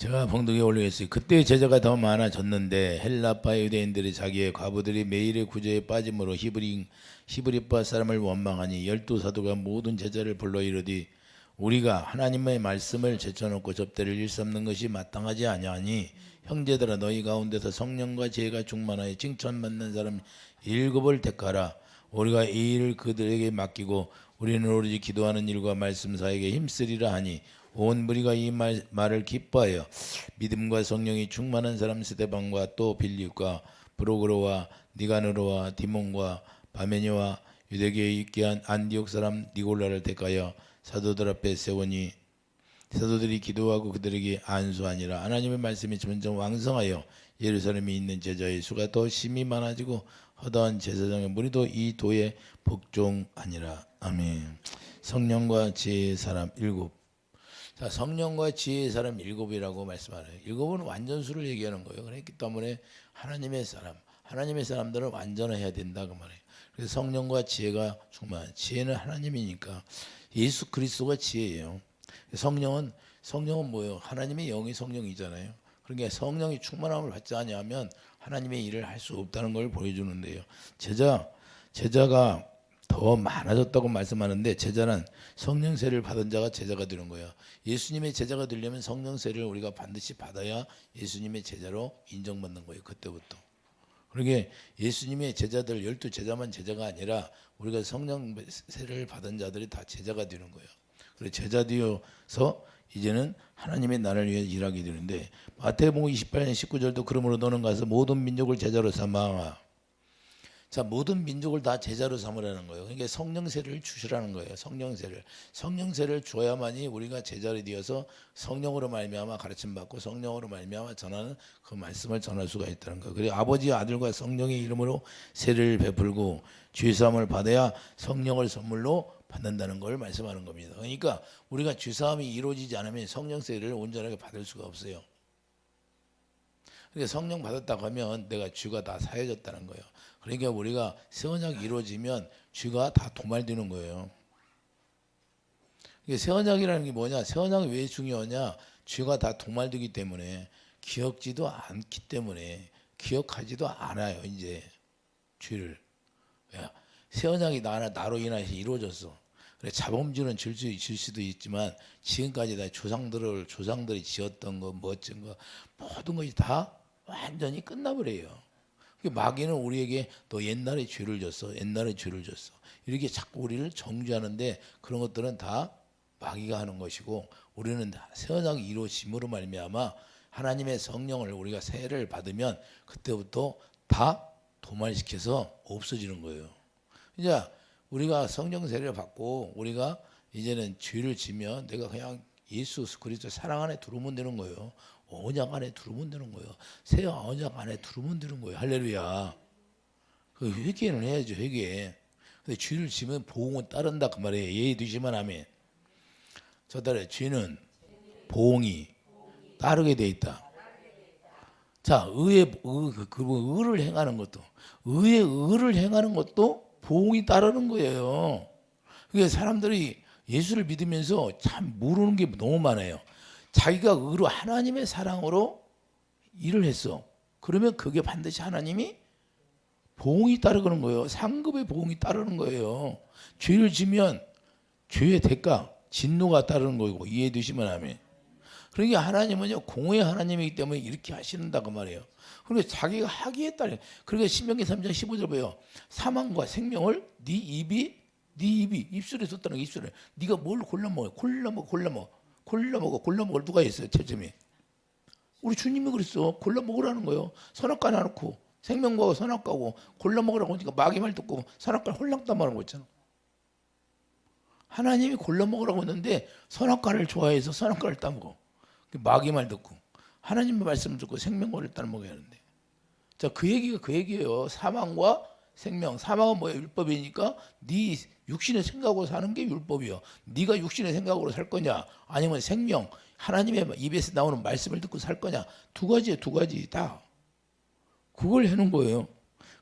제가 봉독에 올리겠어요. 그때 제자가 더 많아졌는데 헬라파 유대인들이 자기의 과부들이 매일의 구제에 빠짐으로 히브리파 사람을 원망하니 12사도가 모든 제자를 불러 이르되 우리가 하나님의 말씀을 제쳐놓고 접대를 일삼는 것이 마땅하지 아니하니 형제들아 너희 가운데서 성령과 지혜가 충만하여 칭찬받는 사람 7을 택하라. 우리가 이 일을 그들에게 맡기고 우리는 오로지 기도하는 일과 말씀 사에게 힘쓰리라 하니 온 무리가 이 말을 기뻐하여 믿음과 성령이 충만한 사람 스데반과 또 빌립과 브로그로와 니가노로와 디몬과 바메니와 유대교에 있게 한 안디옥 사람 니골라를 택하여 사도들 앞에 세우니 사도들이 기도하고 그들에게 안수하니라. 하나님의 말씀이 점점 왕성하여 예루살렘에 있는 제자의 수가 더 심히 많아지고 허다한 제사장의 무리도 이 도에 복종하니라. 아멘. 성령과 지혜의 사람 7. 자, 성령과 지혜의 사람 7이라고 말씀하네요. 7은 완전수를 얘기하는 거예요. 그렇기 때문에 하나님의 사람들은 완전해야 된다 그 말이에요. 그래서 성령과 지혜가 충만. 지혜는 하나님이니까 예수 그리스도가 지혜예요. 성령은 뭐예요? 하나님의 영이 성령이잖아요. 그러니까 성령이 충만함을 받지 않으면 하나님의 일을 할 수 없다는 걸 보여주는데요. 제자가 더 많아졌다고 말씀하는데 제자는 성령세를 받은 자가 제자가 되는 거예요. 예수님의 제자가 되려면 성령세를 우리가 반드시 받아야 예수님의 제자로 인정받는 거예요. 그때부터. 그러게 예수님의 제자들 12제자만 제자가 아니라 우리가 성령세를 받은 자들이 다 제자가 되는 거예요. 그래서 제자 되어서 이제는 하나님의 나라를 위해 일하게 되는데 마태복음 28장 19절도 그러므로 너는 가서 모든 민족을 제자로 삼아. 자, 모든 민족을 다 제자로 삼으라는 거예요. 그러니까 성령세를 주시라는 거예요. 성령세를 줘야만이 우리가 제자를 되어서 성령으로 말미암아 가르침 받고 성령으로 말미암아 전하는 그 말씀을 전할 수가 있다는 거예요. 그리고 아버지 아들과 성령의 이름으로 세를 베풀고 죄사함을 받아야 성령을 선물로 받는다는 걸 말씀하는 겁니다. 그러니까 우리가 죄사함이 이루어지지 않으면 성령세를 온전하게 받을 수가 없어요. 그러니까 성령 받았다고 하면 내가 죄가 다 사해졌다는 거예요. 그러니까 우리가 새 언약이 이루어지면 죄가 다 도말되는 거예요. 새 언약이라는 게 뭐냐? 새 언약이 왜 중요하냐? 죄가 다 도말되기 때문에 기억지도 않기 때문에 기억하지도 않아요. 이제 죄를. 새 언약이 나로 인해서 이루어졌어. 그래 자범죄는 질 수도 있지만 지금까지 다 조상들이 지었던 거 멋진 거 모든 것이 다 완전히 끝나버려요. 마귀는 우리에게 너 옛날에 죄를 졌어. 이렇게 자꾸 우리를 정죄하는데 그런 것들은 다 마귀가 하는 것이고 우리는 새 언약이 이루어짐으로 말미암아 하나님의 성령을 우리가 세례를 받으면 그때부터 다 도말시켜서 없어지는 거예요. 이제 우리가 성령 세례를 받고 우리가 이제는 죄를 지면 내가 그냥 예수 그리스도 사랑 안에 들어오면 되는 거예요. 언약 안에 들어오면 되는 거예요. 새 언약 안에 들어오면 되는 거예요. 할렐루야. 그 회개는 해야죠. 회개. 근데 죄를 지면 보응은 따른다 그 말이에요. 예의 두시면 하면. 저 달에 죄는 보응이 따르게 돼 있다. 자, 의를 행하는 것도 의를 행하는 것도 보응이 따르는 거예요. 그게 사람들이 예수를 믿으면서 참 모르는 게 너무 많아요. 자기가 의로 하나님의 사랑으로 일을 했어. 그러면 그게 반드시 하나님이 보응이 따르는 거예요. 상급의 보응이 따르는 거예요. 죄를 지면 죄의 대가, 진노가 따르는 거고 이해해 두시면 하면. 그러니까 하나님은요 공의 하나님이기 때문에 이렇게 하시는다 그 말이에요. 그러니까 자기가 하기에 따라. 그러니까 신명기 3장 15절 보여. 사망과 생명을 네 입이 입술에 쏟다는 거 입술에. 네가 뭘 골라 먹을 누가 있어요? 채점이. 우리 주님이 그랬어. 골라 먹으라는 거예요. 선악과 놔놓고 생명과고 선악과고 골라 먹으라고 하니까 마귀 말 듣고 선악과 홀랑 따먹는 거 있잖아. 하나님이 골라 먹으라고 했는데 선악과를 좋아해서 선악과를 따먹어. 마귀 말 듣고 하나님의 말씀을 듣고 생명과를 따먹어야 하는데. 자, 그 얘기가 그 얘기예요. 사망과 생명. 사망은 뭐예요? 율법이니까 네 육신의 생각으로 사는 게 율법이요. 네가 육신의 생각으로 살 거냐 아니면 생명 하나님의 입에서 나오는 말씀을 듣고 살 거냐. 두 가지 다 그걸 해놓은 거예요.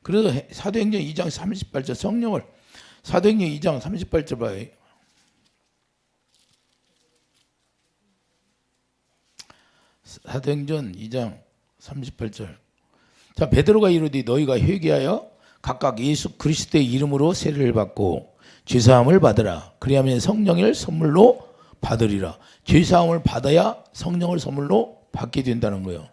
그래서 사도행전 2장 38절 성령을 사도행전 2장 38절 봐요. 사도행전 2장 38절. 자, 베드로가 이르되 너희가 회개하여 각각 예수 그리스도의 이름으로 세례를 받고 죄사함을 받으라. 그리하면 성령을 선물로 받으리라. 죄사함을 받아야 성령을 선물로 받게 된다는 거예요.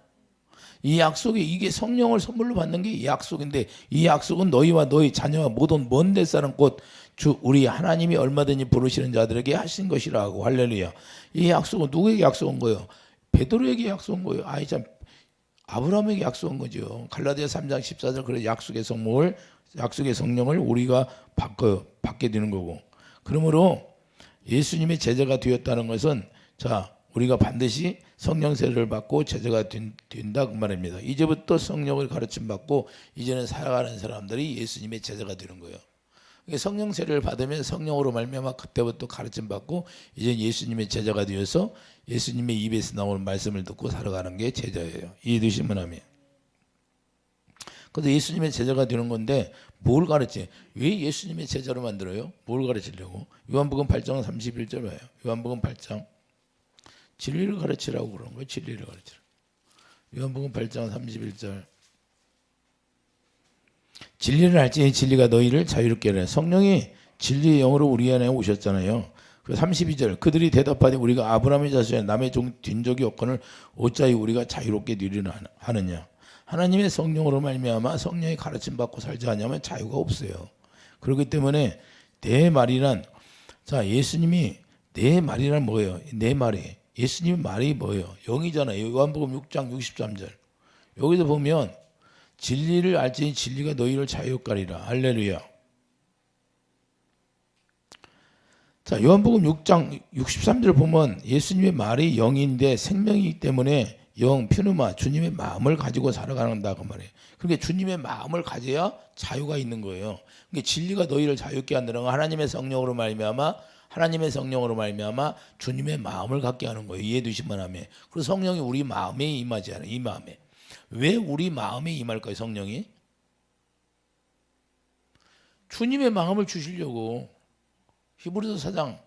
이 약속이, 이게 성령을 선물로 받는 게 이 약속인데, 이 약속은 너희와 너희 자녀와 모든 먼 데 사는 곳 주 우리 하나님이 얼마든지 부르시는 자들에게 하신 것이라고. 할렐루야. 이 약속은 누구에게 약속한 거예요? 베드로에게 약속한 거예요. 아이 참, 아브라함에게 약속한 거죠. 갈라디아 3장 14절. 그래 약속의 성령을 우리가 받게 되는 거고. 그러므로 예수님의 제자가 되었다는 것은, 자, 우리가 반드시 성령 세례를 받고 제자가 된다 그 말입니다. 이제부터 성령을 가르침 받고 이제는 살아가는 사람들이 예수님의 제자가 되는 거예요. 성령 세례를 받으면 성령으로 말미암아 그때부터 가르침 받고 이제 예수님의 제자가 되어서 예수님의 입에서 나오는 말씀을 듣고 살아가는 게 제자예요. 이해되시면 아멘. 그래서 예수님의 제자가 되는 건데 뭘 가르치? 왜 예수님의 제자로 만들어요? 뭘 가르치려고? 요한복음 8장 31절 봐요. 요한복음 8장. 진리를 가르치라고 그러는 거예요. 진리를 가르치라. 요한복음 8장 31절. 진리를 알지니 진리가 너희를 자유롭게 하리라. 성령이 진리의 영으로 우리 안에 오셨잖아요. 그 32절. 그들이 대답하되 우리가 아브라함의 자손이야 남의 종 된 적이 없거늘 어찌하여 우리가 자유롭게 누리려 하느냐. 하나님의 성령으로 말미암아 성령의 가르침 받고 살지 않으면 자유가 없어요. 그렇기 때문에 내 말이란, 자, 예수님이 내 말이란 뭐예요? 내 말이, 예수님의 말이 뭐예요? 영이잖아요. 요한복음 6장 63절. 여기서 보면 진리를 알지니 진리가 너희를 자유롭게 하리라. 할렐루야. 자, 요한복음 6장 63절 보면 예수님의 말이 영인데 생명이기 때문에 영, 퓨누마, 주님의 마음을 가지고 살아가는다고 말해요. 그러니까 주님의 마음을 가져야 자유가 있는 거예요. 그러니까 진리가 너희를 자유롭게 한다는 건 하나님의 성령으로 말미암아 주님의 마음을 갖게 하는 거예요. 이해되시면 하면. 그리고 성령이 우리 마음에 임하지 않아요. 이 마음에. 왜 우리 마음에 임할까요? 성령이? 주님의 마음을 주시려고. 히브리서 4장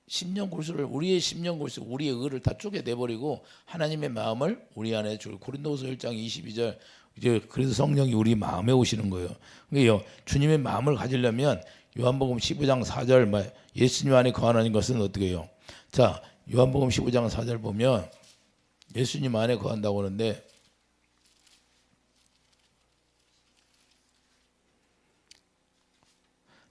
심령골수를, 우리의 심령골수, 우리의 의를 다 쪼개내버리고 하나님의 마음을 우리 안에 줄. 고린도후서 1장 22절. 이제 그래서 성령이 우리 마음에 오시는 거예요. 그러니까 주님의 마음을 가지려면 요한복음 15장 4절 예수님 안에 거하는 것은 어떻게 해요? 자, 요한복음 15장 4절 보면 예수님 안에 거한다고 하는데,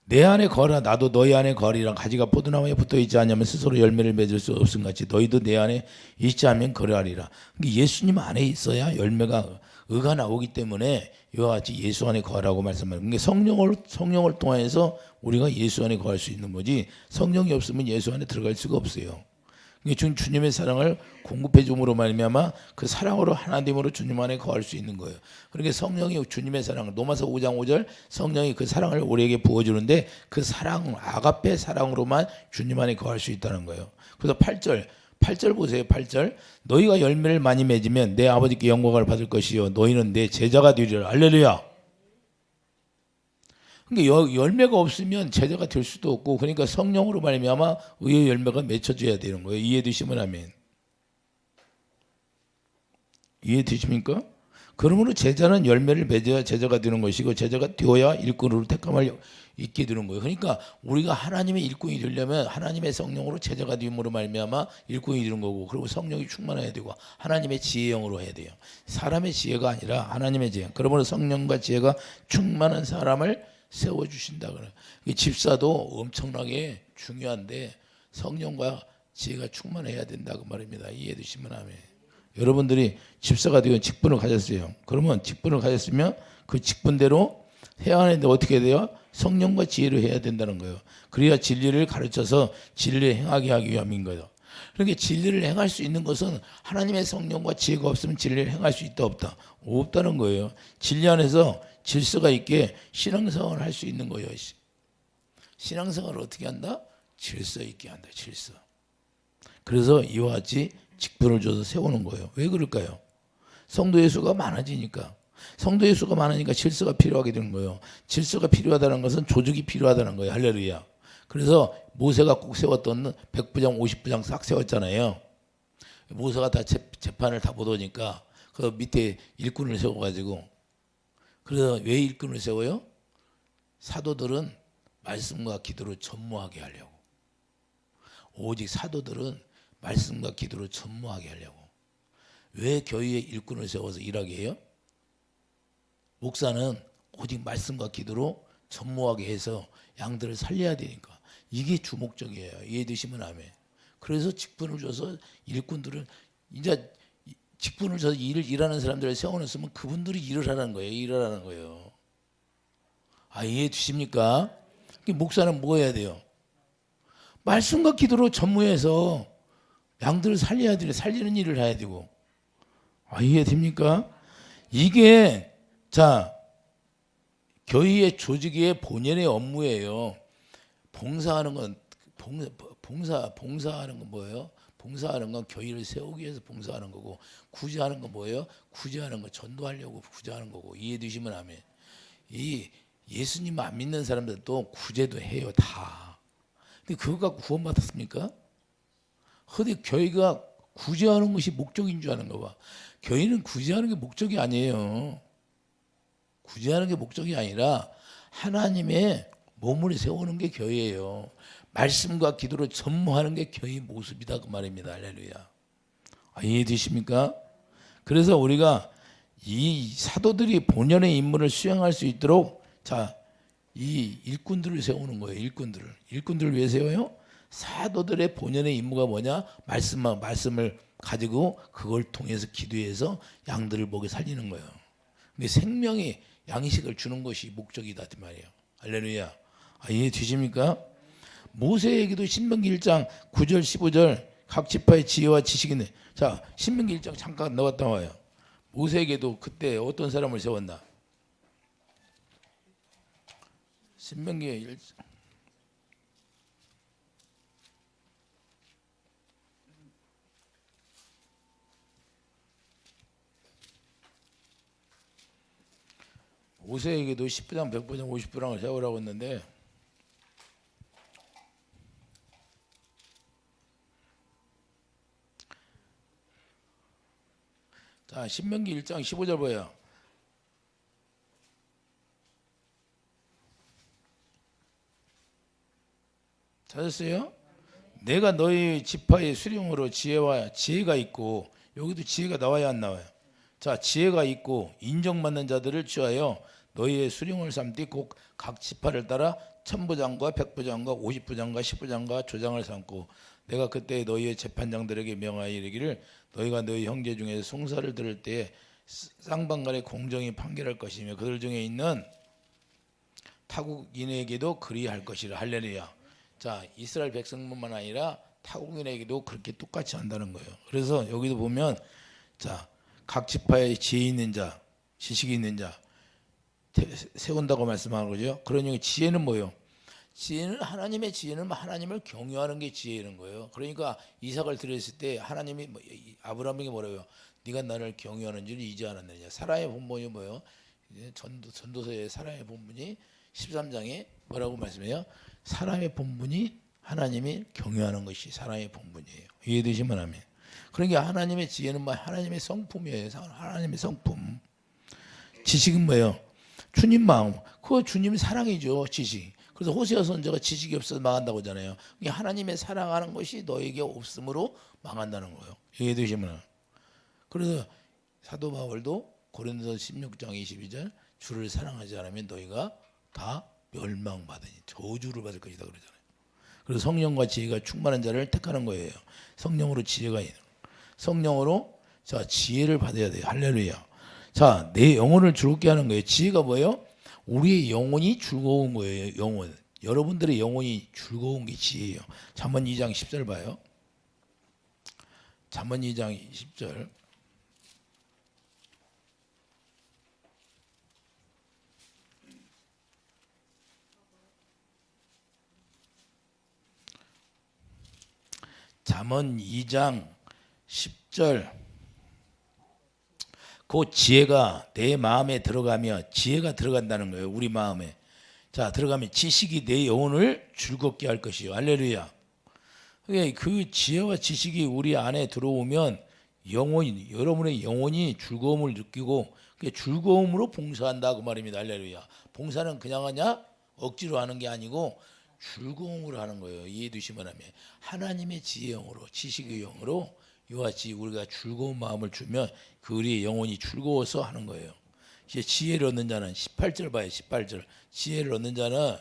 내 안에 거하라 나도 너희 안에 거하리라. 가지가 포도나무에 붙어있지 않으면 스스로 열매를 맺을 수 없음같이 너희도 내 안에 있지 않으면 거하리라. 예수님 안에 있어야 열매가, 의가 나오기 때문에 이와 같이 예수 안에 거하라고 말씀합니다. 그러니까 성령을 통해서 우리가 예수 안에 거할 수 있는 거지, 성령이 없으면 예수 안에 들어갈 수가 없어요. 주님의 사랑을 공급해 줌으로 말미암아 그 사랑으로 하나님으로 주님 안에 거할 수 있는 거예요. 그러니까 성령이 주님의 사랑, 로마서 5장 5절, 성령이 그 사랑을 우리에게 부어주는데 그 사랑, 아가페 사랑으로만 주님 안에 거할 수 있다는 거예요. 그래서 8절 보세요. 8절. 너희가 열매를 많이 맺으면 내 아버지께 영광을 받을 것이요 너희는 내 제자가 되리라. 할렐루야. 그러니까 열매가 없으면 제자가 될 수도 없고, 그러니까 성령으로 말미암아 의의 열매가 맺혀져야 되는 거예요. 이해되시면 아멘. 이해되십니까? 그러므로 제자는 열매를 맺어야 제자가 되는 것이고, 제자가 되어야 일꾼으로 택함을 있게 되는 거예요. 그러니까 우리가 하나님의 일꾼이 되려면 하나님의 성령으로 제자가 되므로 말미암아 일꾼이 되는 거고, 그리고 성령이 충만해야 되고 하나님의 지혜형으로 해야 돼요. 사람의 지혜가 아니라 하나님의 지혜. 그러므로 성령과 지혜가 충만한 사람을 세워주신다 그래요. 집사도 엄청나게 중요한데 성령과 지혜가 충만해야 된다고 말입니다. 이해되시면 아멘. 여러분들이 집사가 되어 직분을 가졌어요. 그러면 직분을 가졌으면 그 직분대로 해야 하는데 어떻게 돼요? 성령과 지혜로 해야 된다는 거예요. 그래야 진리를 가르쳐서 진리를 행하게 하기 위함인 거예요. 그러니까 진리를 행할 수 있는 것은 하나님의 성령과 지혜가 없으면 진리를 행할 수 있다 없다? 없다는 거예요. 진리 안에서 질서가 있게 신앙생활을 할 수 있는 거예요. 신앙생활을 어떻게 한다? 질서 있게 한다. 질서. 그래서 이와 같이 직분을 줘서 세우는 거예요. 왜 그럴까요? 성도의 수가 많아지니까. 성도의 수가 많으니까 질서가 필요하게 되는 거예요. 질서가 필요하다는 것은 조직이 필요하다는 거예요. 할렐루야. 그래서 모세가 꼭 세웠던 100부장 50부장 싹 세웠잖아요. 모세가 다 재판을 다 보도니까 그 밑에 일꾼을 세워가지고, 그래서 왜 일꾼을 세워요? 사도들은 말씀과 기도로 전무하게 하려고. 오직 사도들은 말씀과 기도로 전무하게 하려고. 왜 교회에 일꾼을 세워서 일하게 해요? 목사는 오직 말씀과 기도로 전무하게 해서 양들을 살려야 되니까. 이게 주목적이에요. 이해되시면 아멘. 그래서 직분을 줘서 일꾼들은 이제 직분을 줘서 일하는 사람들을 세워놨으면 그분들이 일을 하라는 거예요. 일을 하라는 거예요. 이해해 주십니까? 목사는 뭐 해야 돼요? 말씀과 기도로 전무해서 양들을 살려야 돼요. 살리는 일을 해야 되고. 이해됩니까? 이게 교회의 조직의 본연의 업무예요. 봉사하는 건 봉사하는 건 뭐예요? 봉사하는 건 교회를 세우기 위해서 봉사하는 거고, 구제하는 건 뭐예요? 구제하는 건 전도하려고 구제하는 거고. 이해되시면 아멘. 이 예수님 안 믿는 사람들도 구제도 해요, 다. 근데 그거가 구원받았습니까? 근데 교회가 구제하는 것이 목적인 줄 아는가 봐. 교회는 구제하는 게 목적이 아니에요. 구제하는 게 목적이 아니라 하나님의 몸을 세우는 게 교회예요. 말씀과 기도로 전무하는 게 교회의 모습이다, 그 말입니다. 할렐루야. 이해되십니까? 그래서 우리가 이 사도들이 본연의 임무를 수행할 수 있도록 이 일꾼들을 세우는 거예요. 일꾼들을 왜 세워요? 사도들의 본연의 임무가 뭐냐? 말씀을 가지고 그걸 통해서 기도해서 양들을 먹여 살리는 거예요. 근데 생명의 양식을 주는 것이 목적이다, 그 말이에요. 할렐루야. 이해되십니까? 모세에게도 신명기 1장 9절 15절 각 지파의 지혜와 지식이 있네. 신명기 1장 잠깐 나왔다 와요. 모세에게도 그때 어떤 사람을 세웠나? 신명기 1장 모세에게도 10부장, 100부장, 50부장을 세우라고 했는데, 신명기 1장 15절 뭐예요? 찾았어요? 내가 너희 지파의 수령으로 지혜가 있고, 여기도 지혜가 나와야 안 나와요? 지혜가 있고 인정받는 자들을 취하여 너희의 수령을 삼되 곧 각 지파를 따라 1000부장과 100부장과 50부장과 10부장과 조장을 삼고, 내가 그때 너희의 재판장들에게 명하여 이르기를 너희가 너희 형제 중에서 송사를 들을 때에 쌍방간에 공정히 판결할 것이며 그들 중에 있는 타국인에게도 그리할 것이라. 할렐루야. 이스라엘 백성뿐만 아니라 타국인에게도 그렇게 똑같이 한다는 거예요. 그래서 여기도 보면 각 지파에 지혜 있는 자, 지식이 있는 자 세운다고 말씀하는 거죠. 그러니 지혜는 뭐예요? 지혜는 하나님의 지혜는 하나님을 경외하는 게 지혜는 거예요. 그러니까 이삭을 드렸을 때 하나님이 아브라함에게 뭐라고요? 네가 나를 경외하는 줄 이제 알았느냐. 사라의 본문이 뭐예요? 전도서의 사라의 본문이 13장에 뭐라고 말씀해요? 사람의 본분이 하나님이 경외하는 것이 사람의 본분이에요. 이해되시면 아멘. 그러니까 하나님의 지혜는 하나님의 성품이에요. 하나님의 성품. 지식은 뭐예요? 주님 마음. 그거 주님 사랑이죠, 지식. 그래서 호세아 선지자가 지식이 없어서 망한다고 하잖아요. 하나님의 사랑하는 것이 너에게 없으므로 망한다는 거예요. 이해되시면. 그래서 사도 바울도 고린도서 16장 22절 주를 사랑하지 않으면 너희가 다 멸망받으니 저주를 받을 것이다 그러잖아요. 그래서 성령과 지혜가 충만한 자를 택하는 거예요. 성령으로 지혜가 있는. 성령으로 지혜를 받아야 돼요. 할렐루야. 내 영혼을 즐겁게 하는 거예요. 지혜가 뭐예요? 우리의 영혼이 즐거운 거예요. 영혼. 여러분들의 영혼이 즐거운 게 지혜예요. 잠언 2장 10절 봐요. 잠언 2장 10절. 잠언 2장 10절. 그 지혜가 내 마음에 들어가면 지혜가 들어간다는 거예요. 우리 마음에. 들어가면 지식이 내 영혼을 즐겁게 할 것이요. 할렐루야. 그러니까 그 지혜와 지식이 우리 안에 들어오면 영혼이, 여러분의 영혼이 즐거움을 느끼고 그 즐거움으로 봉사한다 그 말입니다. 할렐루야. 봉사는 그냥 하냐? 억지로 하는 게 아니고 즐거움으로 하는 거예요. 이해해 두시면 하면 하나님의 지혜의 영으로, 지식의 영으로 이와 같이 우리가 즐거운 마음을 주면 그 우리의 영혼이 즐거워서 하는 거예요. 이제 지혜를 얻는 자는 18절 봐요. 18절. 지혜를 얻는 자는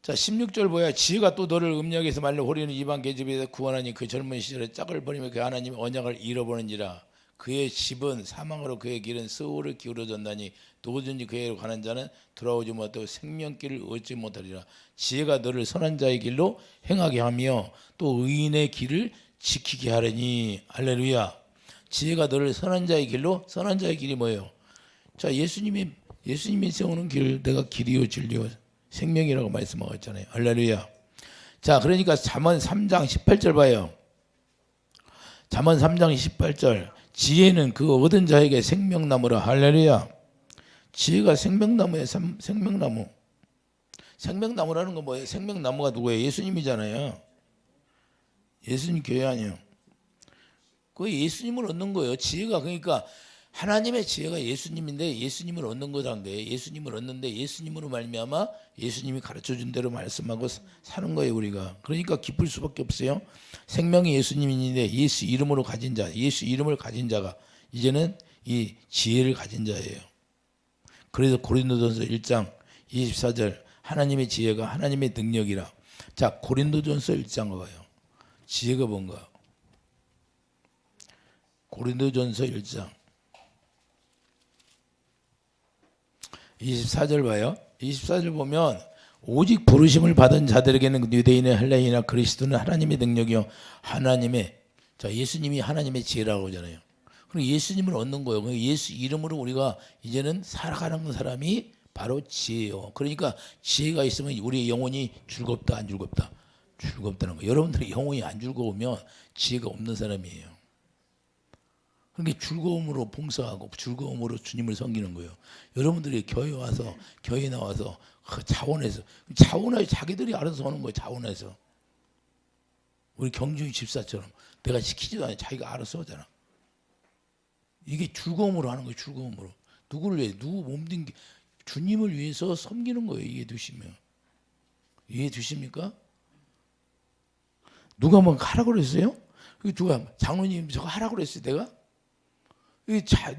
자 16절 보야. 지혜가 또 너를 음력에서 말로 호리는 이방 계집에서 구원하니 그 젊은 시절에 짝을 버리며 그 하나님의 언약을 잃어버리는지라. 그의 집은 사망으로 그의 길은 스올을 기울어졌나니 누구든지 그에게로 가는 자는 돌아오지 못하고 생명길을 얻지 못하리라. 지혜가 너를 선한 자의 길로 행하게 하며 또 의인의 길을 지키게 하려니. 할렐루야. 지혜가 너를 선한 자의 길로, 선한 자의 길이 뭐예요? 자, 예수님이 세우는 길, 내가 길이요 진리요 생명이라고 말씀하고 있잖아요. 할렐루야. 자, 그러니까 잠언 3장 18절 봐요. 잠언 3장 18절. 지혜는 그 얻은 자에게 생명나무라. 할렐루야. 지혜가 생명나무예요. 생명나무. 생명나무라는 건 뭐예요? 생명나무가 누구예요? 예수님이잖아요. 예수님 교회 아니에요. 그 예수님을 얻는 거예요. 지혜가 그러니까 하나님의 지혜가 예수님인데 예수님을 얻는 거란데 예수님을 얻는데 예수님으로 말미암아 예수님이 가르쳐준 대로 말씀하고 사는 거예요 우리가. 그러니까 기쁠 수밖에 없어요. 생명이 예수님인데 예수 이름으로 가진 자, 예수 이름을 가진 자가 이제는 이 지혜를 가진 자예요. 그래서 고린도전서 1장 24절 하나님의 지혜가 하나님의 능력이라. 자, 고린도전서 1장 봐요. 지혜가 뭔가? 고린도전서 1장 24절 봐요. 24절 보면 오직 부르심을 받은 자들에게는 유대인의 헬라인이나 그리스도는 하나님의 능력이요 하나님의, 자 예수님이 하나님의 지혜라고 하잖아요. 그럼 예수님을 얻는 거예요. 예수 이름으로 우리가 이제는 살아가는 사람이 바로 지혜예요. 그러니까 지혜가 있으면 우리의 영혼이 즐겁다 안 즐겁다? 즐겁다는 거예요. 여러분들의 영혼이 안 즐거우면 지혜가 없는 사람이에요. 그러니까 즐거움으로 봉사하고 즐거움으로 주님을 섬기는 거예요. 여러분들이 교회 나와서 자원해서 자기들이 알아서 하는 거예요. 자원해서. 우리 경준이 집사처럼 내가 시키지도 않아요. 자기가 알아서 하잖아. 이게 즐거움으로 하는 거예요. 즐거움으로. 누구를 위해? 누구 몸뚱기 주님을 위해서 섬기는 거예요. 이해 두시면. 이해 두십니까? 누가 뭐 하라고 그랬어요? 누가 장로님 저거 하라고 그랬어요. 내가?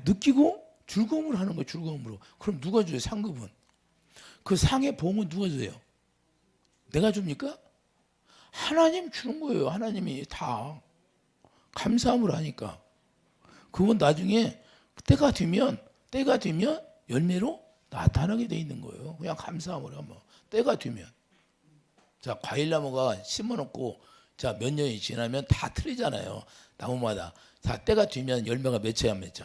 느끼고 즐거움을 하는 거예요. 즐거움으로. 그럼 누가 줘요? 상급은. 그 상의 봉은 누가 줘요? 내가 줍니까? 하나님 주는 거예요. 하나님이 다 감사함을 하니까. 그건 나중에 때가 되면 열매로 나타나게 돼 있는 거예요. 그냥 감사함을 하면 때가 되면. 자, 과일나무가 심어놓고 자 몇 년이 지나면 다 틀리잖아요. 나무마다. 자, 때가 되면 열매가 맺혀야 맺죠.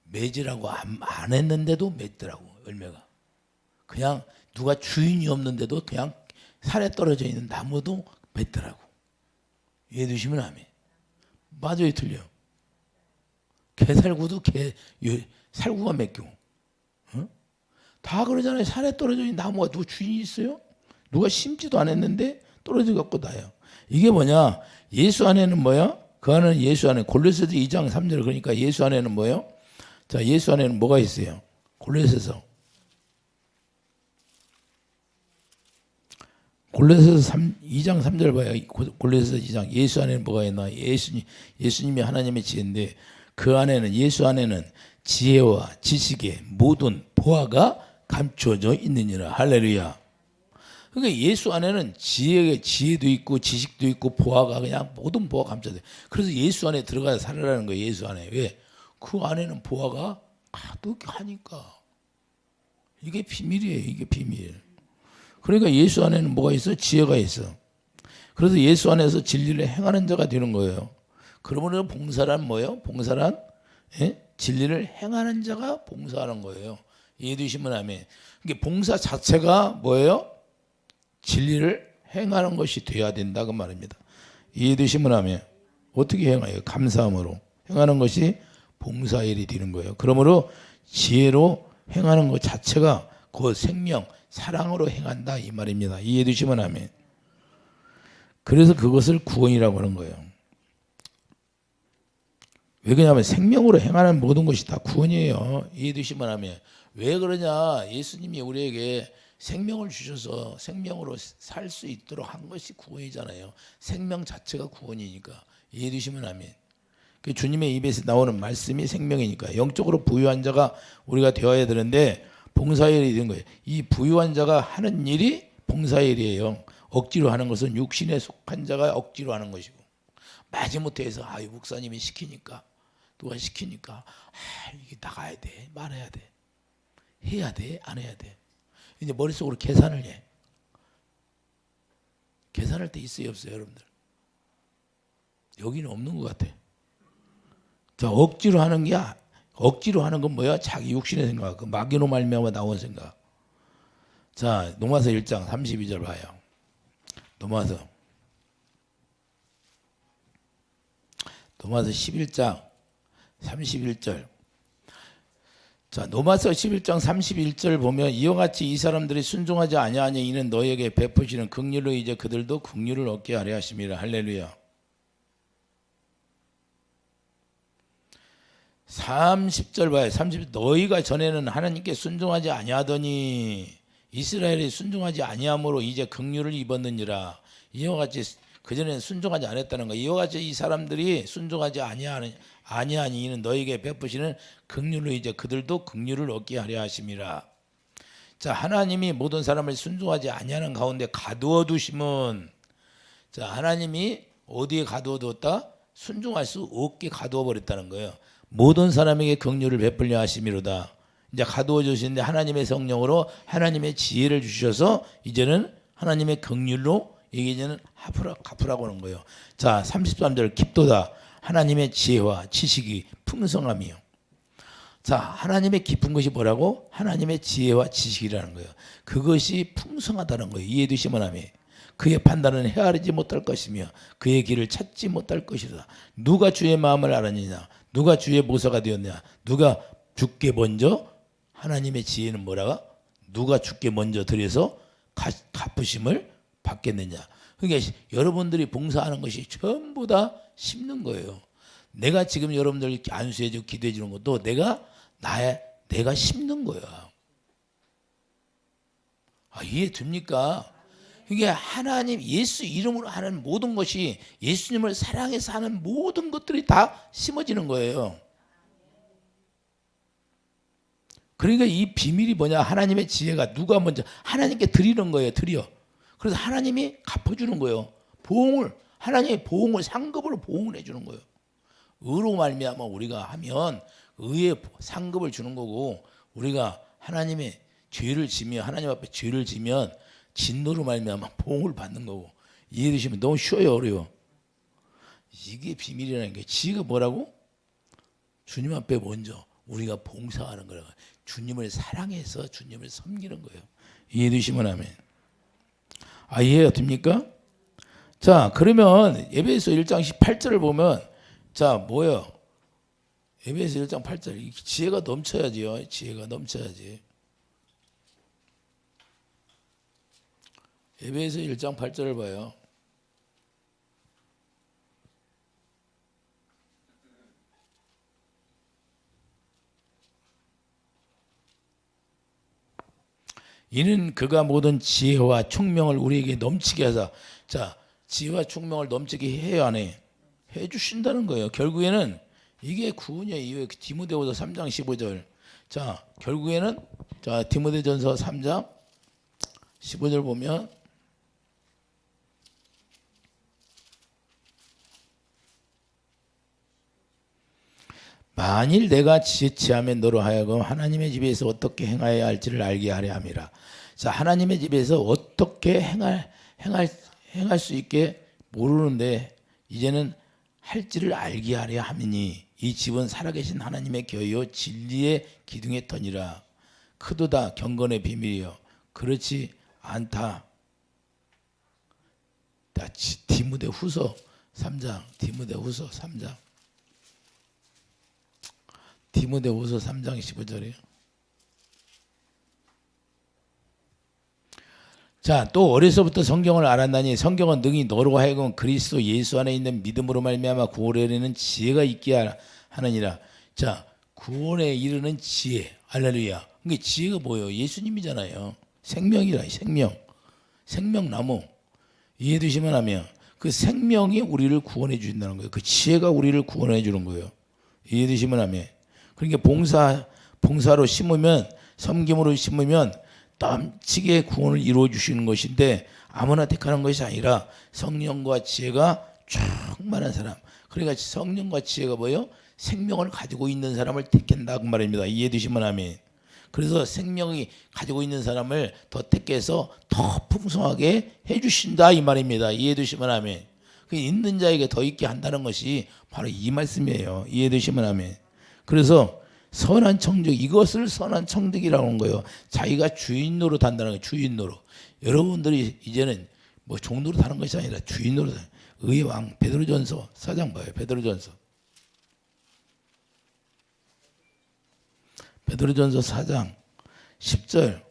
맺으라고 안 했는데도 맺더라고 열매가. 그냥 누가 주인이 없는데도 그냥 산에 떨어져 있는 나무도 맺더라고. 이해 두시면 아멘. 맞아요, 틀려. 개살구도 살구가 맺고. 어? 다 그러잖아요. 산에 떨어져 있는 나무가 누가 주인이 있어요? 누가 심지도 안 했는데 떨어져 갖고 나요. 이게 뭐냐? 예수 안에는 뭐야? 그 안에는 예수 안에 골로새서 2장 3절 그러니까 예수 안에는 뭐예요? 자, 예수 안에는 뭐가 있어요? 골로새서 2장 3절 봐요. 골로새서 2장 예수 안에는 뭐가 있나? 예수님이 하나님의 지혜인데 그 안에는 예수 안에는 지혜와 지식의 모든 보화가 감추어져 있느니라. 할렐루야. 그러니까 예수 안에는 지혜도 있고 지식도 있고 보화가 그냥 모든 보화가 감춰져. 그래서 예수 안에 들어가서 살아라는 거예요. 예수 안에. 왜? 그 안에는 보화가 가득하니까. 이게 비밀이에요. 이게 비밀. 그러니까 예수 안에는 뭐가 있어? 지혜가 있어. 그래서 예수 안에서 진리를 행하는 자가 되는 거예요. 그러므로 봉사란 뭐예요? 봉사란 진리를 행하는 자가 봉사하는 거예요. 이해되시면 아멘. 이게 봉사 자체가 뭐예요? 진리를 행하는 것이 돼야 된다 그 말입니다. 이해되시면 아멘. 어떻게 행해요? 감사함으로 행하는 것이 봉사일이 되는 거예요. 그러므로 지혜로 행하는 것 자체가 그 생명, 사랑으로 행한다 이 말입니다. 이해해 주시면 아멘. 그래서 그것을 구원이라고 하는 거예요. 왜 그러냐면 생명으로 행하는 모든 것이 다 구원이에요. 이해해 주시면 아멘. 왜 그러냐? 예수님이 우리에게 생명을 주셔서 생명으로 살 수 있도록 한 것이 구원이잖아요. 생명 자체가 구원이니까. 이해해 주시면 아멘. 그 주님의 입에서 나오는 말씀이 생명이니까 영적으로 부유한 자가 우리가 되어야 되는데 봉사일이 된 거예요. 이 부유한 자가 하는 일이 봉사일이에요. 억지로 하는 것은 육신에 속한 자가 억지로 하는 것이고 마지못해서 목사님이 시키니까 누가 시키니까 이게 나가야 돼 말해야 돼 해야 돼 안 해야 돼 이제 머릿속으로 계산을 해. 계산할 때 있어요 없어요 여러분들? 여기는 없는 것 같아. 자, 억지로 하는 건 뭐야? 자기 육신의 생각, 그 마귀로 말미암아 나온 생각. 자, 로마서 1장 32절 봐요. 로마서 11장 31절. 자, 로마서 11장 31절 보면 이와 같이 이 사람들이 순종하지 아니하니 이는 너에게 베푸시는 긍휼로 이제 그들도 긍휼을 얻게 하려 하심이라. 할렐루야. 30절 봐요. 30절 너희가 전에는 하나님께 순종하지 아니하더니 이스라엘이 순종하지 아니함으로 이제 긍휼을 입었느니라. 이와 같이 그전에는 순종하지 않았다는 거. 이와 같이 이 사람들이 순종하지 아니하니 이는 너희에게 베푸시는 긍휼로 이제 그들도 긍휼을 얻게 하려 하심이라. 자, 하나님이 모든 사람을 순종하지 아니하는 가운데 가두어 두심은, 자, 하나님이 어디에 가두어 두었다? 순종할 수 없게 가두어 버렸다는 거예요. 모든 사람에게 긍휼을 베풀려 하심이로다. 이제 가두어 주시는데 하나님의 성령으로 하나님의 지혜를 주셔서 이제는 하나님의 긍휼로 이제는 갚으라고 하는 거예요. 자, 33절 깊도다. 하나님의 지혜와 지식이 풍성함이요. 자, 하나님의 깊은 것이 뭐라고? 하나님의 지혜와 지식이라는 거예요. 그것이 풍성하다는 거예요. 이해해 주시면 하면 그의 판단은 헤아리지 못할 것이며 그의 길을 찾지 못할 것이다. 누가 주의 마음을 알았느냐? 누가 주의 모사가 되었느냐? 누가 주께 먼저 하나님의 지혜는 뭐라고? 누가 주께 먼저 드려서 갚으심을 받겠느냐? 그러니까 여러분들이 봉사하는 것이 전부 다 심는 거예요. 내가 지금 여러분들 안수해주고 기도해 주는 것도 내가 심는 거야. 이해 됩니까? 이게 하나님 예수 이름으로 하는 모든 것이 예수님을 사랑해서 하는 모든 것들이 다 심어지는 거예요. 그러니까 이 비밀이 뭐냐? 하나님의 지혜가 누가 먼저 하나님께 드리는 거예요. 드려. 그래서 하나님이 갚아주는 거예요. 하나님의 보응을 상급으로 보응을 해주는 거예요. 의로 말미암아 우리가 하면 의의 상급을 주는 거고, 우리가 하나님의 죄를 지면 하나님 앞에 죄를 지면 진노로 말미암아 보응을 받는 거고. 이해되시면 너무 쉬워요, 어려워? 이게 비밀이라는 게, 지혜가 뭐라고? 주님 앞에 먼저 우리가 봉사하는 거라고. 주님을 사랑해서 주님을 섬기는 거예요. 이해되시면 아멘. 이해가 됩니까? 자, 그러면 에베소 1장 18절을 보면, 자, 뭐예요? 에베소 1장 8절. 지혜가 넘쳐야지요. 지혜가 넘쳐야지. 에베소 1장 8절을 봐요. 이는 그가 모든 지혜와 총명을 우리에게 넘치게 하사. 자, 지혜와 총명을 넘치게 해야 안 해? 해주신다는 거예요. 결국에는 이게 구원이에요. 디모데후서 3장 15절. 자, 결국에는 자, 디모데전서 3장 15절 보면, 만일 내가 지혜치하면 너로 하여금 하나님의 집에서 어떻게 행하여야 할지를 알게 하려 함이라. 자, 하나님의 집에서 어떻게 행할 수 있게 모르는데 이제는 할지를 알게 하려 함이니 이 집은 살아계신 하나님의 교회요 진리의 기둥의 터니라. 크도다 경건의 비밀이요 그렇지 않다. 디모데후서 3장. 디모데후서 3장 15절이에요. 자, 또 어려서부터 성경을 알았나니 성경은 능히 너로 하여금 그리스도 예수 안에 있는 믿음으로 말미암아 구원에 이르는 지혜가 있게 하느니라. 자, 구원에 이르는 지혜. 할렐루야. 그게 지혜가 뭐예요? 예수님이잖아요. 생명이라, 생명. 생명나무. 이해되시면 하면 그 생명이 우리를 구원해 주신다는 거예요. 그 지혜가 우리를 구원해 주는 거예요. 이해되시면 하면. 그러니까 봉사로 심으면, 섬김으로 심으면 넘치게 구원을 이루어 주시는 것인데 아무나 택하는 것이 아니라 성령과 지혜가 충만한 사람. 그러니까 성령과 지혜가 뭐예요? 생명을 가지고 있는 사람을 택한다 그 말입니다. 이해되시면 아멘. 그래서 생명이 가지고 있는 사람을 더 택해서 더 풍성하게 해주신다 이 말입니다. 이해되시면 아멘. 그 있는 자에게 더 있게 한다는 것이 바로 이 말씀이에요. 이해되시면 아멘. 그래서 선한 청득, 이것을 선한 청득이라고 하는 거예요. 자기가 주인 노릇 한다는 거예요. 주인 노릇. 여러분들이 이제는 뭐 종 노릇 하는 것이 아니라 주인 노릇. 의의 왕 베드로전서 4장 봐요. 베드로전서 4장 10절.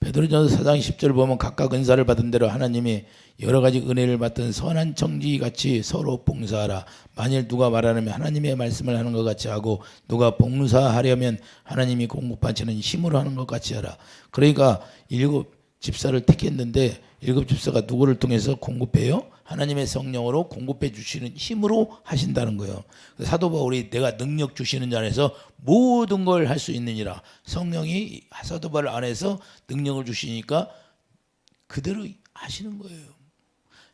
베드로전서 4장 10절 보면 각각 은사를 받은 대로 하나님이 여러 가지 은혜를 받던 선한 청지 같이 서로 봉사하라. 만일 누가 말하려면 하나님의 말씀을 하는 것 같이 하고 누가 봉사하려면 하나님이 공급받치는 힘으로 하는 것 같이 하라. 그러니까 7 집사를 택했는데 7 집사가 누구를 통해서 공급해요? 하나님의 성령으로 공급해 주시는 힘으로 하신다는 거예요. 사도 바울이 내가 능력 주시는 자 안에서 모든 걸 할 수 있느니라. 성령이 사도 바울 안에서 능력을 주시니까 그대로 하시는 거예요.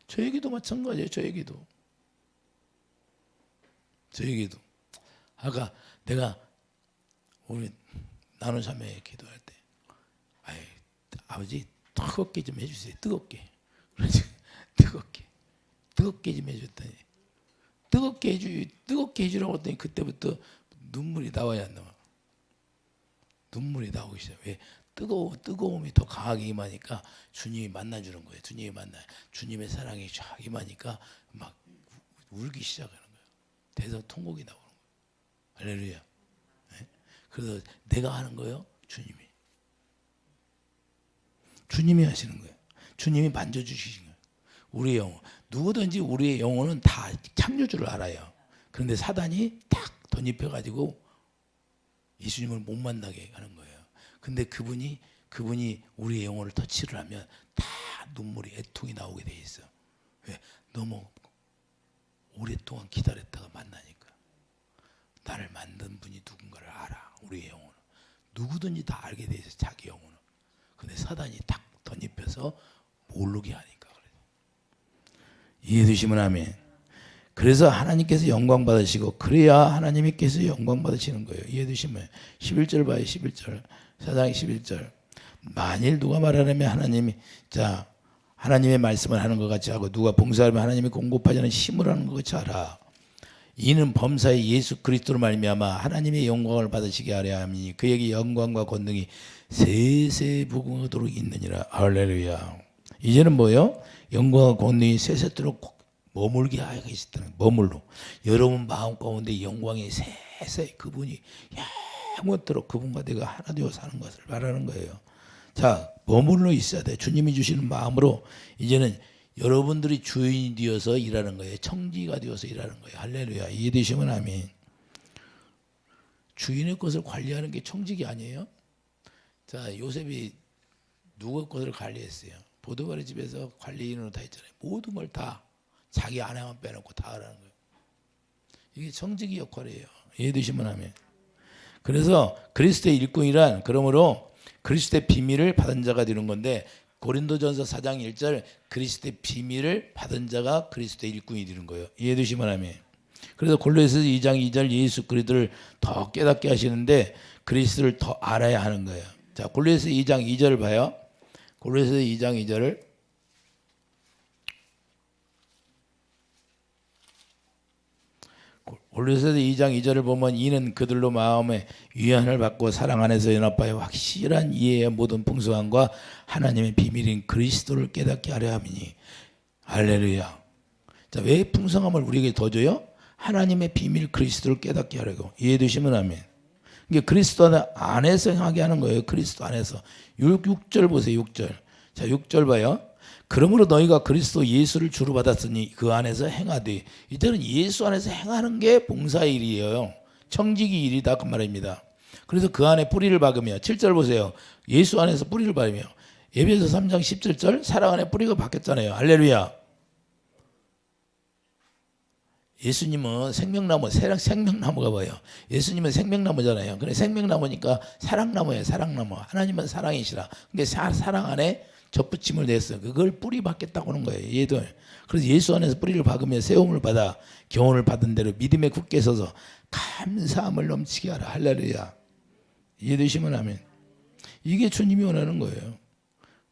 저에게도 마찬가지예요. 저에게도. 아까 내가 우리 나눈 자매 기도할 때 아버지 뜨겁게 좀 해주세요. 뜨겁게 좀 해줬더니 뜨겁게 해주라고 했더니 그때부터 눈물이 나와야 안 나와. 눈물이 나오기 시작. 왜? 뜨거움이 더 강하게 임하니까 주님이 만나주는 거예요. 주님의 사랑이 쫙 임하니까 막 울기 시작하는 거예요. 대성통곡이 나오는 거예요. 할렐루야. 네? 그래서 내가 하는 거예요. 주님이 하시는 거예요. 주님이 만져주시는 거예요. 우리의 영혼. 누구든지 우리의 영혼은 다 창조주를 알아요. 그런데 사단이 딱 덧입혀가지고 예수님을 못 만나게 하는 거예요. 근데 그분이 우리의 영혼을 터치를 하면 다 눈물이 애통이 나오게 돼 있어. 왜? 너무 오랫동안 기다렸다가 만나니까. 나를 만든 분이 누군가를 알아. 우리의 영혼은. 누구든지 다 알게 돼 있어. 자기 영혼은. 근데 사단이 딱 덧입혀서 모르게 하니까 그래. 이해되시면 아멘. 그래서 하나님께서 영광 받으시고 그래야 하나님께서 영광 받으시는 거예요. 이해되시면 11절 봐요. 11절. 4장 11절. 만일 누가 말하려면 하나님의 말씀을 하는 것 같이 하고 누가 봉사하면 하나님이 공급하자는 힘을 하는 것 같이 하라. 이는 범사의 예수 그리스도로 말미암아 하나님의 영광을 받으시게 하려 함이니 그에게 영광과 권능이 세세무궁하도록 있느니라. 할렐루야. 이제는 뭐예요? 영광과 권능이 세세토록 머물게 하시다는 머물러. 여러분 마음 가운데 영광이 세세 그분이 영원토록 그분과 내가 하나 되어 사는 것을 말하는 거예요. 자, 머물러 있어야 돼. 주님이 주시는 마음으로 이제는 여러분들이 주인이 되어서 일하는 거예요. 청지가 되어서 일하는 거예요. 할렐루야. 이해되시면 아멘. 주인의 것을 관리하는 게 청직이 아니에요? 자, 요셉이 누구 것을 관리했어요? 보드발의 집에서 관리인으로 다 했잖아요. 모든 걸 다 자기 아내만 빼놓고 다 하라는 거예요. 이게 청직의 역할이에요. 이해되시면 아멘. 그래서 그리스도의 일꾼이란 그러므로 그리스도의 비밀을 받은 자가 되는 건데 고린도전서 4장 1절 그리스도의 비밀을 받은 자가 그리스도의 일꾼이 되는 거예요. 이해되시면 아멘. 그래서 골로새서 2장 2절 예수 그리스도를 더 깨닫게 하시는데 그리스도를 더 알아야 하는 거예요. 자, 골로새서 2장 2절을 봐요. 골로새서 2장 2절을 골로새서 2장 2절을 보면 이는 그들로 마음의 위안을 받고 사랑 안에서 연합하여 확실한 이해의 모든 풍성함과 하나님의 비밀인 그리스도를 깨닫게 하려 함이니. 할렐루야. 자, 왜 풍성함을 우리에게 더 줘요? 하나님의 비밀 그리스도를 깨닫게 하려고. 이해되시면 아멘. 이게 그리스도 안에서 행하게 하는 거예요. 그리스도 안에서. 6절 보세요. 6절. 자, 6절 봐요. 그러므로 너희가 그리스도 예수를 주로 받았으니 그 안에서 행하되. 이제는 예수 안에서 행하는 게 봉사의 일이에요. 청지기 일이다 그 말입니다. 그래서 그 안에 뿌리를 박으며. 7절 보세요. 예수 안에서 뿌리를 박으며. 에베소 3장 17절 사랑 안에 뿌리가 박혔잖아요. 할렐루야. 예수님은 생명나무, 생명나무가 뭐예요? 예수님은 생명나무잖아요. 그래 생명나무니까 사랑나무예요. 사랑나무. 하나님은 사랑이시라. 근데 사랑 안에 접붙임을 냈어요. 그걸 뿌리 박겠다고 하는 거예요. 얘도. 그래서 예수 안에서 뿌리를 박으며 세움을 받아 교훈을 받은 대로 믿음에 굳게 서서 감사함을 넘치게 하라. 할렐루야. 이해되시면 아멘. 이게 주님이 원하는 거예요.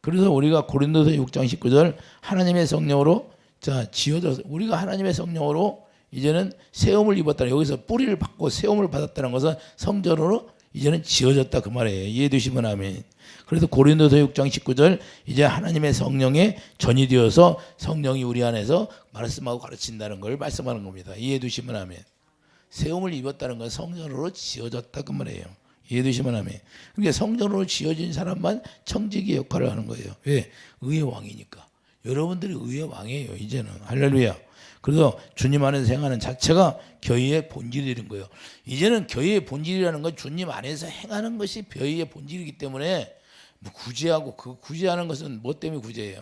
그래서 우리가 고린도서 6장 19절 하나님의 성령으로 자 지어져서 우리가 하나님의 성령으로 이제는 세움을 입었다. 여기서 뿌리를 받고 세움을 받았다는 것은 성전으로 이제는 지어졌다 그 말이에요. 이해되시면 아멘. 그래서 고린도서 6장 19절 이제 하나님의 성령에 전이 되어서 성령이 우리 안에서 말씀하고 가르친다는 걸 말씀하는 겁니다. 이해되시면 아멘. 세움을 입었다는 건 성전으로 지어졌다 그 말이에요. 이해되시면 아멘. 그러니까 성전으로 지어진 사람만 청지기 역할을 하는 거예요. 왜? 의의 왕이니까. 여러분들이 의의 왕이에요. 이제는. 할렐루야. 그래서 주님 안에서 행하는 자체가 교회의 본질이 되는 거예요. 이제는 교회의 본질이라는 건 주님 안에서 행하는 것이 교회의 본질이기 때문에 뭐 구제하고 그 구제하는 것은 뭐 때문에 구제해요?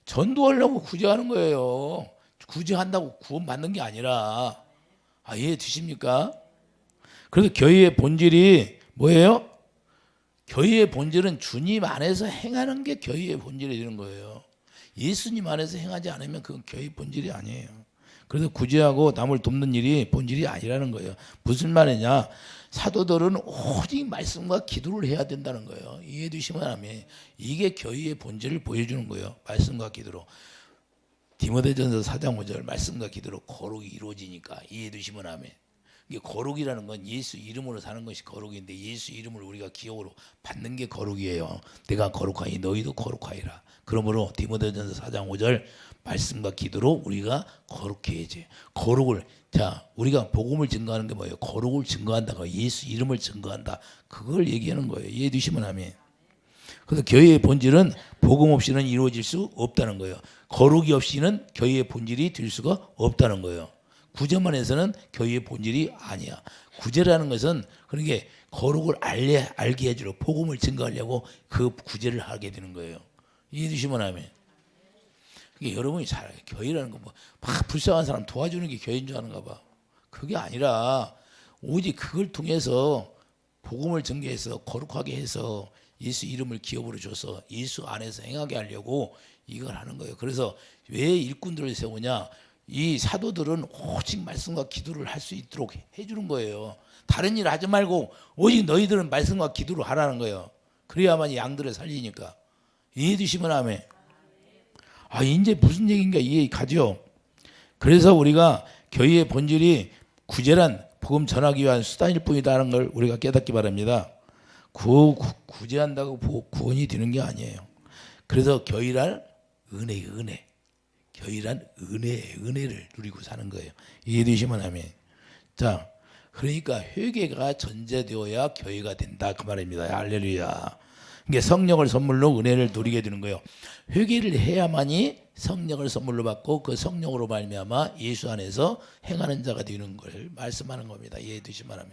전도하려고 구제하는 거예요. 구제한다고 구원받는 게 아니라. 아, 이해 되십니까? 그래서 교회의 본질이 뭐예요? 교회의 본질은 주님 안에서 행하는 게 교회의 본질이 되는 거예요. 예수님 안에서 행하지 않으면 그건 교회의 본질이 아니에요. 그래서 구제하고 남을 돕는 일이 본질이 아니라는 거예요. 무슨 말이냐? 사도들은 오직 말씀과 기도를 해야 된다는 거예요. 이해해 주시면 아멘. 이게 교회의 본질을 보여주는 거예요. 말씀과 기도로. 디모데전서 4장 5절 말씀과 기도로 거룩이 이루어지니까 이해해 주시면 아멘. 이게 거룩이라는 건 예수 이름으로 사는 것이 거룩인데 예수 이름을 우리가 기억으로 받는 게 거룩이에요. 내가 거룩하니 너희도 거룩하리라. 그러므로 디모데전서 4장 5절 말씀과 기도로 우리가 거룩해야지. 거룩을 자 우리가 복음을 증거하는 게 뭐예요? 거룩을 증거한다고 예수 이름을 증거한다. 그걸 얘기하는 거예요. 이해해 주시면 아멘. 그래서 교회의 본질은 복음 없이는 이루어질 수 없다는 거예요. 거룩이 없이는 교회의 본질이 될 수가 없다는 거예요. 구제만 해서는 교회의 본질이 아니야. 구제라는 것은 그러니까 거룩을 알게 해주려 복음을 증거하려고 그 구제를 하게 되는 거예요. 이해해 주시면 아멘. 그러니까 여러분이 잘 교회라는 거 뭐 막 불쌍한 사람 도와주는 게 교회인 줄 아는가 봐. 그게 아니라 오직 그걸 통해서 복음을 증거해서 거룩하게 해서 예수 이름을 기업으로 줘서 예수 안에서 행하게 하려고 이걸 하는 거예요. 그래서 왜 일꾼들을 세우냐? 이 사도들은 오직 말씀과 기도를 할 수 있도록 해주는 거예요. 다른 일 하지 말고 오직 너희들은 말씀과 기도를 하라는 거예요. 그래야만 양들을 살리니까. 이해해 주시면 아멘. 아 이제 무슨 얘기인가 이해 가죠. 그래서 우리가 교회의 본질이 구제란 복음 전하기 위한 수단일 뿐이다라는 걸 우리가 깨닫기 바랍니다. 구제한다고 구원이 되는 게 아니에요. 그래서 교회란 은혜. 교회란 은혜를 누리고 사는 거예요. 이해되시면 아멘. 자, 그러니까 회개가 전제되어야 교회가 된다 그 말입니다. 할렐루야. 이게 성령을 선물로 은혜를 누리게 되는 거예요. 회개를 해야만이 성령을 선물로 받고 그 성령으로 말미암아 예수 안에서 행하는 자가 되는 걸 말씀하는 겁니다. 이해되시면 아멘.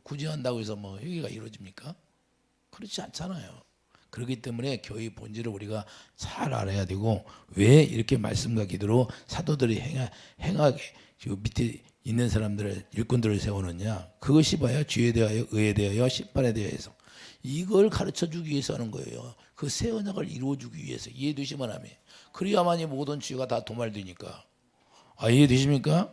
구제한다고 해서 뭐 회개가 이루어집니까? 그렇지 않잖아요. 그렇기 때문에 교회의 본질을 우리가 잘 알아야 되고 왜 이렇게 말씀과 기도로 사도들이 행하게 밑에 있는 사람들을 일꾼들을 세우느냐? 그것이 봐야 죄에 대하여 의에 대하여 심판에 대해서 이걸 가르쳐주기 위해서 하는 거예요. 그 새 언약을 이루어주기 위해서. 이해되시면 아멘. 그래야만이 모든 죄가 다 도말되니까. 아 이해되십니까?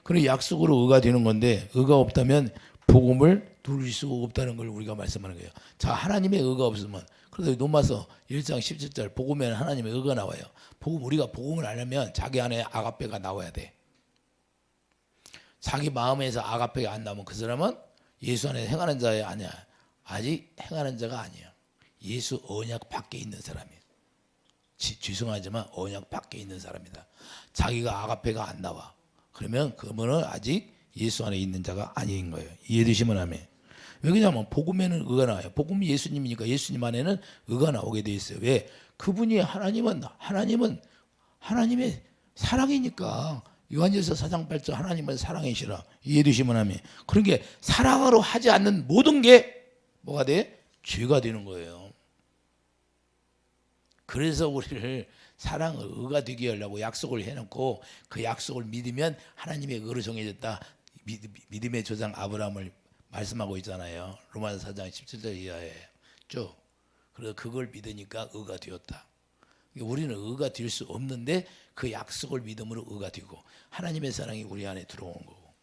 그래 약속으로 의가 되는 건데 의가 없다면 복음을 누릴 수가 없다는 걸 우리가 말씀하는 거예요. 자 하나님의 의가 없으면 그래서 로마서 1장 17절 복음에는 하나님의 의가 나와요. 우리가 복음을 알려면 자기 안에 아가페가 나와야 돼. 자기 마음에서 아가페가 안 나오면 그 사람은 예수 안에 행하는 자야 아니야. 아직 행하는 자가 아니야. 예수 언약 밖에 있는 사람이에요. 죄송하지만 언약 밖에 있는 사람이다. 자기가 아가페가 안 나와. 그러면 그분은 아직 예수 안에 있는 자가 아닌 거예요. 이해되시면 아멘. 왜 그러냐면 복음에는 의가 나와요. 복음이 예수님이니까 예수님 안에는 의가 나오게 돼 있어요. 왜? 그분이 하나님은 하나님의 사랑이니까. 요한일서 4장 8절 하나님은 사랑이시라. 이해되시면 아멘. 그런 게 사랑으로 하지 않는 모든 게 뭐가 돼? 죄가 되는 거예요. 그래서 우리를 사랑을 의가 되게 하려고 약속을 해놓고 그 약속을 믿으면 하나님의 의로 정해졌다. 믿음의 조상 아브라함을 말씀하고 있잖아요. 로마서 4장 17절 이하에 쭉. 그래서 그걸 믿으니까 의가 되었다. 우리는 의가 될 수 없는데 그 약속을 믿음으로 의가 되고 하나님의 사랑이 우리 안에 들어온 거고.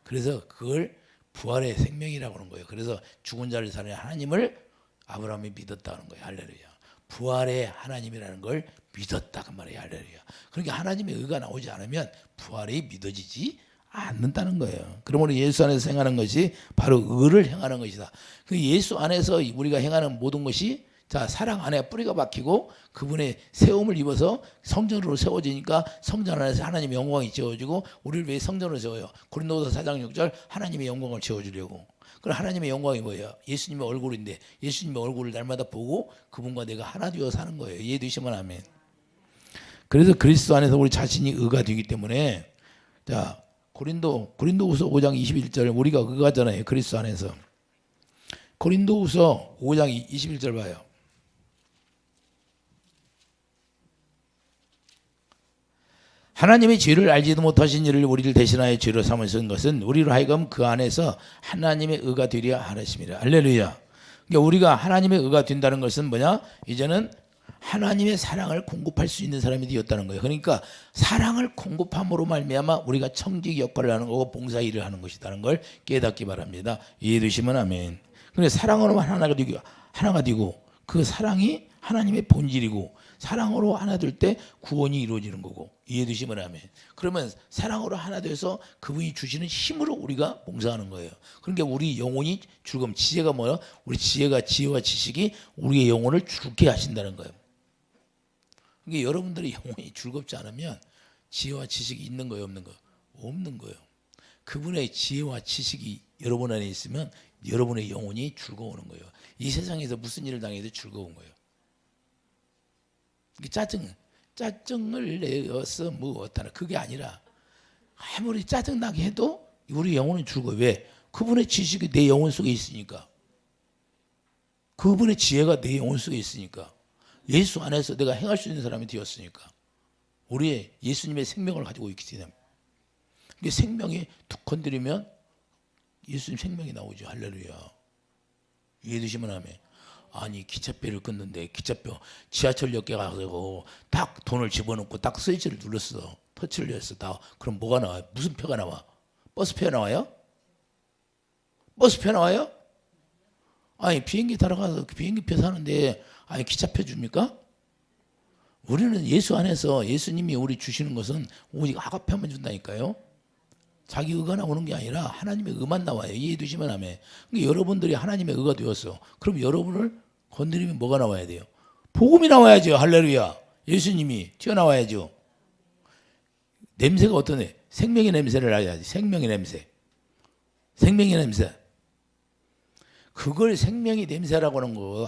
그래서 그걸 부활의 생명이라고 하는 거예요. 그래서 죽은 자를 살리는 하나님을 아브라함이 믿었다는 거예요. 할렐루야. 부활의 하나님이라는 걸 믿었다 그 말이에요. 할렐루야. 그러니까 하나님의 의가 나오지 않으면 부활이 믿어지지 않는다는 거예요. 그러므로 예수 안에서 행하는 것이 바로 의를 행하는 것이다. 그 예수 안에서 우리가 행하는 모든 것이 자 사랑 안에 뿌리가 박히고 그분의 세움을 입어서 성전으로 세워지니까 성전 안에서 하나님의 영광이 채워지고 우리를 왜 성전으로 세워요? 고린도서 4장 6절 하나님의 영광을 채워주려고. 그럼 하나님의 영광이 뭐예요? 예수님의 얼굴인데 예수님의 얼굴을 날마다 보고 그분과 내가 하나 되어 사는 거예요. 이해되시면 아멘. 그래서 그리스도 안에서 우리 자신이 의가 되기 때문에 자 고린도후서 5장 21절 우리가 의가잖아요. 그리스도 안에서. 고린도후서 5장 21절 봐요. 하나님의 죄를 알지도 못하신 이를 우리를 대신하여 죄로 삼으신 것은 우리로 하여금 그 안에서 하나님의 의가 되려 하심이라. 할렐루야. 그러니까 우리가 하나님의 의가 된다는 것은 뭐냐? 이제는 하나님의 사랑을 공급할 수 있는 사람이 되었다는 거예요. 그러니까 사랑을 공급함으로 말미암아 우리가 청지기 역할을 하는 거고 봉사 일을 하는 것이라는 걸 깨닫기 바랍니다. 이해되시면 아멘. 근데 사랑으로 하나가 되고 그 사랑이 하나님의 본질이고 사랑으로 하나 될 때 구원이 이루어지는 거고. 이해되시면 아멘. 그러면 사랑으로 하나 돼서 그분이 주시는 힘으로 우리가 봉사하는 거예요. 그러니까 우리 영혼이 즐거움. 지혜가 뭐야? 우리 지혜와 지식이 우리의 영혼을 즐겁게 하신다는 거예요. 그러니까 여러분들의 영혼이 즐겁지 않으면 지혜와 지식이 있는 거예요, 없는 거예요? 없는 거예요. 그분의 지혜와 지식이 여러분 안에 있으면 여러분의 영혼이 즐거우는 거예요. 이 세상에서 무슨 일을 당해도 즐거운 거예요. 짜증을 내어서 무엇하나 그게 아니라 아무리 짜증나게 해도 우리 영혼은 즐거워. 왜? 그분의 지식이 내 영혼 속에 있으니까. 그분의 지혜가 내 영혼 속에 있으니까. 예수 안에서 내가 행할 수 있는 사람이 되었으니까. 우리의 예수님의 생명을 가지고 있기 때문에. 이게 생명이 툭 건드리면 예수님 생명이 나오죠. 할렐루야. 이해되시면 아멘. 아니 기차표를 끊는데 기차표 지하철역에 가서 딱 돈을 집어넣고 딱 스위치를 눌렀어. 터치를 했어. 다 그럼 뭐가 나와요? 무슨 표가 나와? 버스표 나와요? 버스표 나와요? 아니 비행기 타러 가서 비행기표 사는데 아니 기차표 줍니까? 우리는 예수 안에서 예수님이 우리 주시는 것은 오직 아가페만 준다니까요. 자기 의가 나오는 게 아니라 하나님의 의만 나와요. 이해되시면 아멘. 그러니까 여러분들이 하나님의 의가 되었어. 그럼 여러분을 건드리면 뭐가 나와야 돼요? 복음이 나와야죠. 할렐루야. 예수님이 튀어나와야죠. 냄새가 어떤 애? 생명의 냄새를 나야지. 생명의 냄새. 생명의 냄새. 그걸 생명의 냄새라고 하는 거.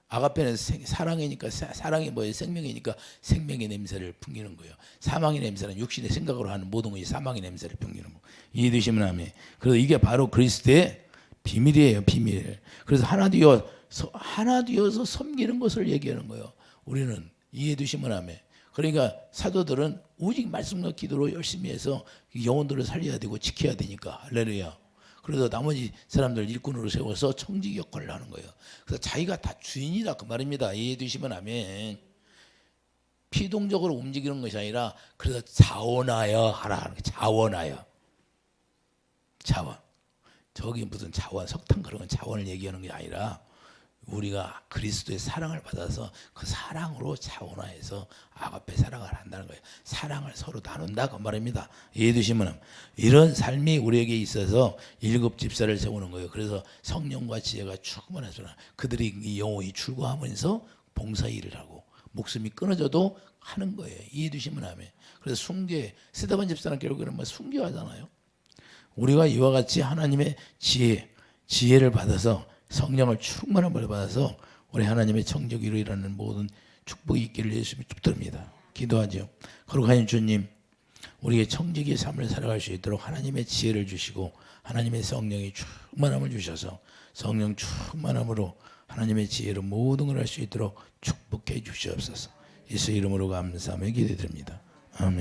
아가페는 사랑이니까 사랑이 뭐예요? 생명이니까 생명의 냄새를 풍기는 거예요. 사망의 냄새는 육신의 생각으로 하는 모든 것이 사망의 냄새를 풍기는 거예요. 이해되시면 아멘. 그래서 이게 바로 그리스도의 비밀이에요. 비밀. 그래서 하나 되어서 섬기는 것을 얘기하는 거예요. 우리는 이해되시면 아멘. 그러니까 사도들은 오직 말씀과 기도로 열심히 해서 영혼들을 살려야 되고 지켜야 되니까. 할렐루야. 그래서 나머지 사람들 일꾼으로 세워서 청지기 역할을 하는 거예요. 그래서 자기가 다 주인이다 그 말입니다. 이해되시면 아멘. 피동적으로 움직이는 것이 아니라 그래서 자원하여 하라. 자원하여. 자원. 저기 무슨 자원, 석탄 그런 자원을 얘기하는 게 아니라 우리가 그리스도의 사랑을 받아서 그 사랑으로 자원화해서 아가페 사랑을 한다는 거예요. 사랑을 서로 나눈다 그 말입니다. 이해되시면 이런 삶이 우리에게 있어서 7 집사를 세우는 거예요. 그래서 성령과 지혜가 충만해서 그들이 이 영혼이 출구하면서 봉사 일을 하고 목숨이 끊어져도 하는 거예요. 이해되시면 하면. 그래서 순교해. 스데반 집사는 결국에는 뭐 순교하잖아요. 우리가 이와 같이 하나님의 지혜를 받아서 성령을 충만함을 받아서 우리 하나님의 정적으로 일하는 모든 축복이 있기를 예수님이 축복합니다. 기도하죠. 거룩하신 주님, 우리의 청지기의 삶을 살아갈 수 있도록 하나님의 지혜를 주시고 하나님의 성령이 충만함을 주셔서 성령 충만함으로 하나님의 지혜로 모든 걸 할 수 있도록 축복해 주시옵소서. 예수 이름으로 감사하며 기도드립니다. 아멘.